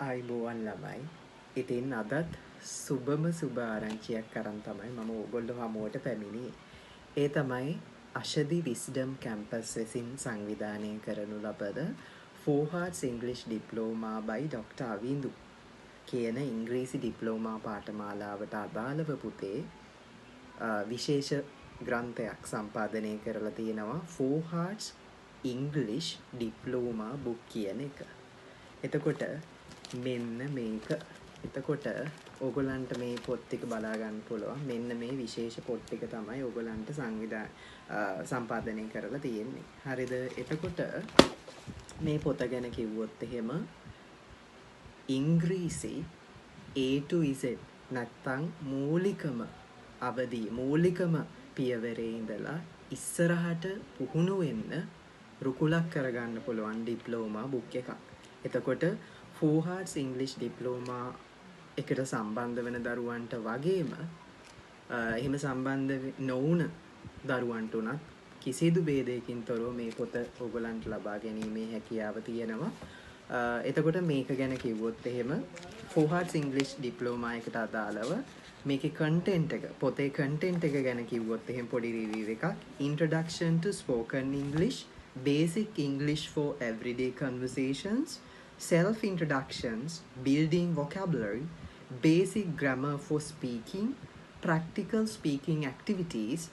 ආයිබෝවන් ළමයි. ඉතින් අදත් සුබ ආරංචියක් අරන් තමයි මම ඕගොල්ලෝ හමුවට පැමිණියේ. ඒ තමයි අශදි විස්ඩම් කැම්පස් විසින් සංවිධානය කරනු ලබන Four Hearts English Diploma by Dr. අවින්දු කියන ඉංග්‍රීසි ඩිප්ලෝමා පාඨමාලාවට අදාළව පුතේ විශේෂ ග්‍රන්ථයක් සම්පාදනය කරලා තියෙනවා Four Hearts English Diploma book කියන එක. එතකොට මෙන්න මේක. එතකොට ඕගොල්ලන්ට මේ පොත් ටික බලා ගන්න පුළුවන්. මෙන්න මේ විශේෂ පොත් ටික තමයි ඕගොල්ලන්ට සම්පාදනය කරලා තියෙන්නේ. හරිද? එතකොට මේ පොත ගැන කිව්වොත් එහෙම ඉංග්‍රීසි A to Z නැත්තම් මූලිකම පියවරේ ඉඳලා ඉස්සරහට පුහුණු වෙන්න රුකුලක් කරගන්න පුළුවන් ඩිප්ලෝමා බුක් එකක්. එතකොට Four Hearts English Diploma එකට සම්බන්ධ වෙන දරුවන්ට වගේම එහෙම සම්බන්ධ නොවුන දරුවන්ට උනත් කිසිදු ભેදයකින් තොරව මේ පොත ඕගලන්ට ලබා ගැනීමේ හැකියාව තියෙනවා. එතකොට මේක ගැන කිව්වොත් එහෙම Four Hearts English Diploma එකට අදාළව මේකේ content එක පොතේ content එක ගැන කිව්වොත් එහෙම පොඩි review එකක්. Introduction to Spoken English, Basic English for Everyday Conversations, Self-introductions, Building Vocabulary, Basic Grammar for Speaking, Practical Speaking Activities,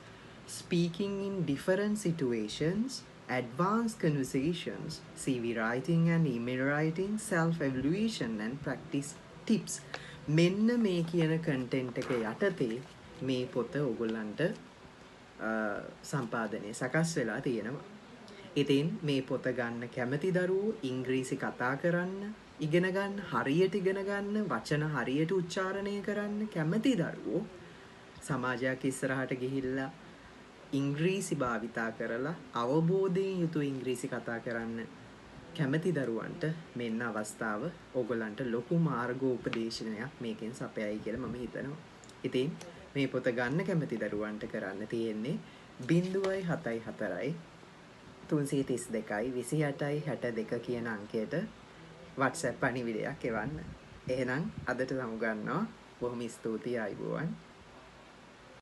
Speaking in Different Situations, Advanced Conversations, CV Writing and Email Writing, Self-Evaluation and Practice Tips. මෙන්න මේ කියන content එක යටතේ මේ පොත ඔයගොල්ලන්ට සම්පාදනය සකස් වෙලා තියෙනවා. ඉතින් මේ පොත ගන්න කැමති දරුවෝ ඉංග්‍රීසි කතා කරන්න ඉගෙන ගන්න, හරියට ඉගෙන ගන්න, වචන හරියට උච්චාරණය කරන්න කැමති දරුවෝ සමාජයක් ඉස්සරහට ගිහිල්ලා ඉංග්‍රීසි භාවිතා කරලා අවබෝධයෙන් යුතු ඉංග්‍රීසි කතා කරන්න කැමති දරුවන්ට මෙන්න අවස්ථාව. ඕගොල්ලන්ට ලොකු මාර්ගෝපදේශනයක් මේකෙන් සපයයි කියලා මම හිතනවා. ඉතින් මේ පොත ගන්න කැමති දරුවන්ට කරන්න තියෙන්නේ 074 332 28 62 කියන අංකයට WhatsApp පණිවිඩයක් එවන්න. එහෙනම් අදට සමු ගන්නවා. බොහොම ස්තුතියි ආයිබෝවන්.